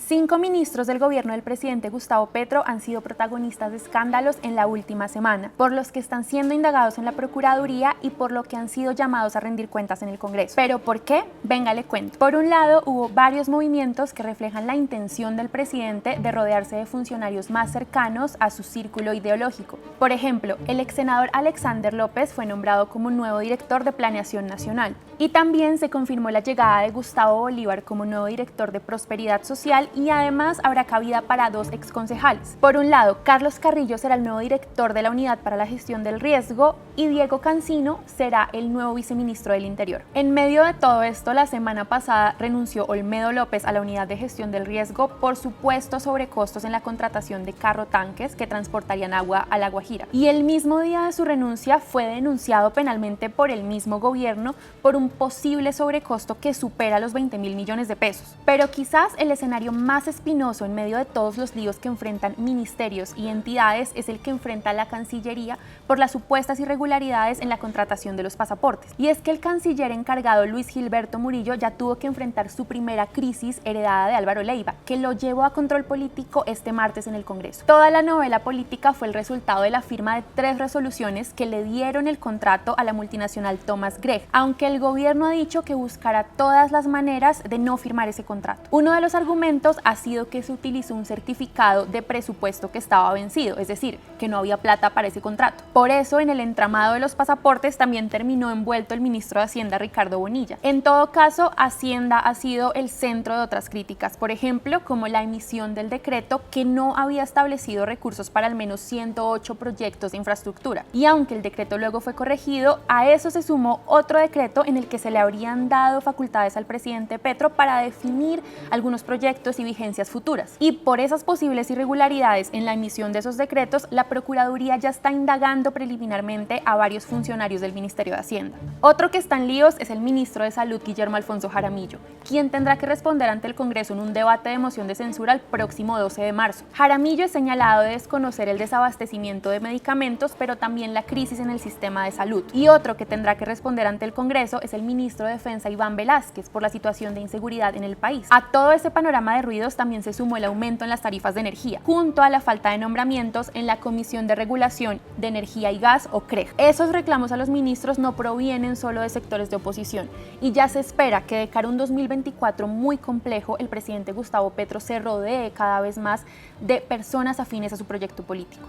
5 ministros del gobierno del presidente Gustavo Petro han sido protagonistas de escándalos en la última semana, por los que están siendo indagados en la Procuraduría y por lo que han sido llamados a rendir cuentas en el Congreso. ¿Pero por qué? Venga, le cuento. Por un lado, hubo varios movimientos que reflejan la intención del presidente de rodearse de funcionarios más cercanos a su círculo ideológico. Por ejemplo, el ex senador Alexander López fue nombrado como nuevo director de Planeación Nacional. Y también se confirmó la llegada de Gustavo Bolívar como nuevo director de Prosperidad Social y además habrá cabida para 2 exconcejales. Por un lado, Carlos Carrillo será el nuevo director de la Unidad para la Gestión del Riesgo y Diego Cancino será el nuevo viceministro del Interior. En medio de todo esto, la semana pasada renunció Olmedo López a la Unidad de Gestión del Riesgo por supuestos sobrecostos en la contratación de carro tanques que transportarían agua a La Guajira. Y el mismo día de su renuncia fue denunciado penalmente por el mismo gobierno por un posible sobrecosto que supera los 20.000 millones de pesos. Pero quizás el escenario más espinoso en medio de todos los líos que enfrentan ministerios y entidades es el que enfrenta la Cancillería por las supuestas irregularidades en la contratación de los pasaportes. Y es que el canciller encargado Luis Gilberto Murillo ya tuvo que enfrentar su primera crisis heredada de Álvaro Leiva, que lo llevó a control político este martes en el Congreso. Toda la novela política fue el resultado de la firma de 3 resoluciones que le dieron el contrato a la multinacional Thomas Gregg, aunque el gobierno ha dicho que buscará todas las maneras de no firmar ese contrato. Uno de los argumentos ha sido que se utilizó un certificado de presupuesto que estaba vencido, es decir, que no había plata para ese contrato. Por eso, en el entramado de los pasaportes también terminó envuelto el ministro de Hacienda, Ricardo Bonilla. En todo caso, Hacienda ha sido el centro de otras críticas, por ejemplo, como la emisión del decreto que no había establecido recursos para al menos 108 proyectos de infraestructura. Y aunque el decreto luego fue corregido, a eso se sumó otro decreto en el que se le habrían dado facultades al presidente Petro para definir algunos proyectos y vigencias futuras. Y por esas posibles irregularidades en la emisión de esos decretos, la Procuraduría ya está indagando preliminarmente a varios funcionarios del Ministerio de Hacienda. Otro que está en líos es el ministro de Salud, Guillermo Alfonso Jaramillo, quien tendrá que responder ante el Congreso en un debate de moción de censura el próximo 12 de marzo. Jaramillo es señalado de desconocer el desabastecimiento de medicamentos, pero también la crisis en el sistema de salud. Y otro que tendrá que responder ante el Congreso es el ministro de Defensa, Iván Velázquez, por la situación de inseguridad en el país. A todo ese panorama de ruidos también se sumó el aumento en las tarifas de energía, junto a la falta de nombramientos en la Comisión de Regulación de Energía y Gas, o CREG. Esos reclamos a los ministros no provienen solo de sectores de oposición, y ya se espera que de cara a un 2024 muy complejo, el presidente Gustavo Petro se rodee cada vez más de personas afines a su proyecto político.